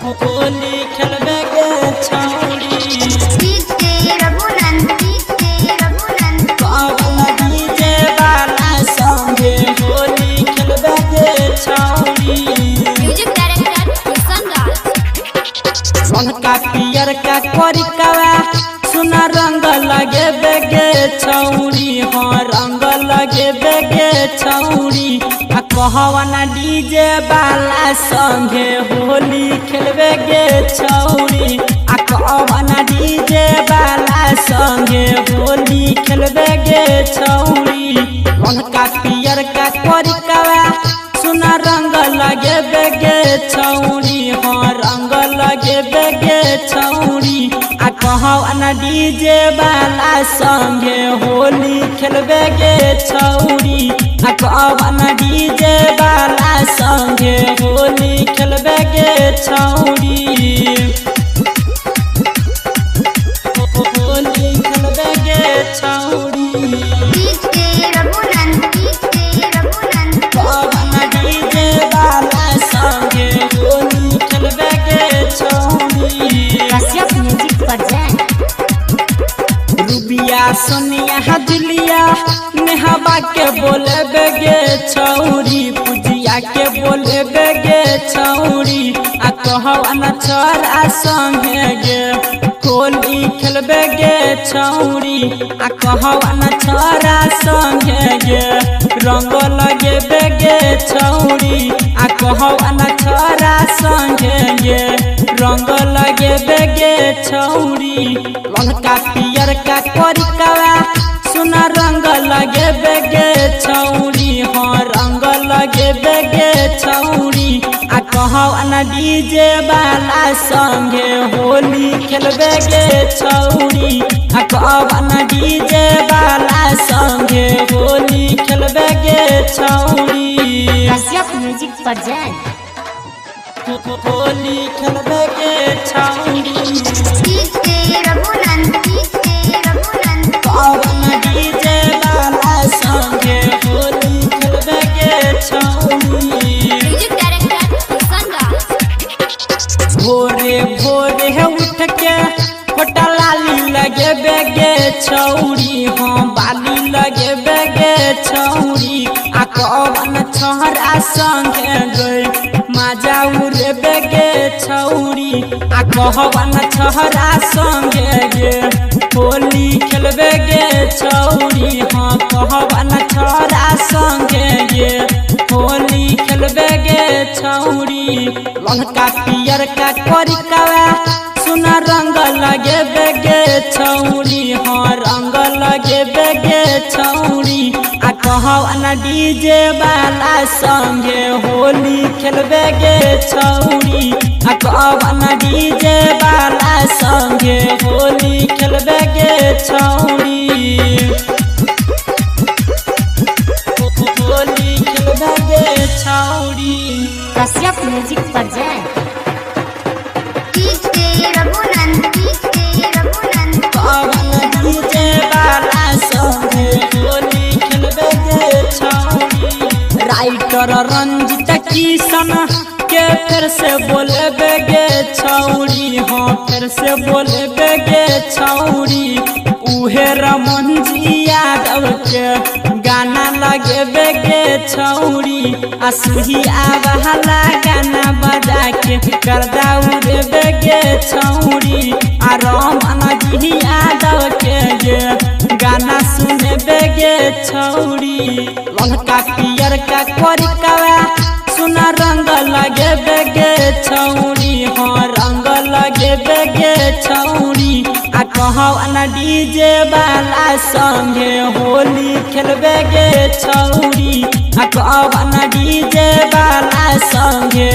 होली खेलबे गे छौरी कवना डीजे वाला संगे होली खेलबे गे छौरी रंग पियर का कोरिकावा सुना रंग लगे बेगे छौरी हाँ रंग लगे बेगे छौरी कहवाना डीजे वाला संगे होली खेलबे गे छौरी कहवाना डीजे वाला संगे होली खेलबे गे छौरी रंग पियर का कोरिकावा सुना रंग लगे बेगे छौरी हाँ रंग लगे बेगे छौरी कहवाना डीजे वाला संगे होली खेलबे गे छौरी कहवाना डीजे वाला संगे होली खेलबे गे छौरी होली खेलबे गे छौरी कहवाना डीजे वाला संगे होली खेलबे गे छौरी रूबिया सोनिया जुलिया नेहबा के बोले बेगे छौरी पूजिया के बोले बेगे छौरी कहवाना छोरा संगे गे होली खेलबे गे छौरी कहवाना छोरा संगे गे रंग लगे बेगे छौरी कहवाना छोरा संगे गे रंग लगे बेगे छौरी रंग पियर का कोरिकावा सुना रंग लगे बेगे छौरी हाँ रंग लगे बेगे छौरी कहवाना डीजे वाला संगे होली खेलबे गे छौरी कहवाना डीजे वाला संगे होली खेलबे गे छौरी म्यूजिक पर जाए होली खेलबे गे छौरी कहवाना डीजे वाला संगे होली खेलबे गे छौरी भोरे भोरे उठ के फोटा लाली लगे बेगे छौरी हाँ बाली लगे बेगे छौरी कहवाना छोरा संगे गए माजा उड़े बेगे छौरी कहवाना छोरा संगे गे होली खेलबे गे छौरी हाँ कहवाना छोरा संगे गे होली खेलबे गे छौरी रंग पियर का कोरिकावा सुना रंग लगे बेगे छौरी हाँ रंग लगे बेगे छौरी कहवाना डीजे वाला संगे होली खेलबे गे छौरी कहवाना डीजे वाला संगे होली खेलबे गे छौरी होली खेलबे गे छौरी कश्यप म्यूजिक पर जाए कहवाना डीजे वाला संगे होली खेलबे गे छौरी राइटर रंजित किशन के फिर से बोले बेगे छौरी हाँ फिर से बोले बेगे छौरी उहे रमन जी यादव के गाना लगे बेगे छौरी असुही आवाला गाना बजा के करदा उड़े बेगे छौरी रमन जी यादव के गे गाना सुने बेगे छौरी रंग पियर का कोरिकावा सुना रंग लगे बेगे छौरी हाँ रंग लगे बेगे छौरी कहवाना डीजे वाला संगे होली खेलबे गे छौरी कहवाना डीजे वाला संगे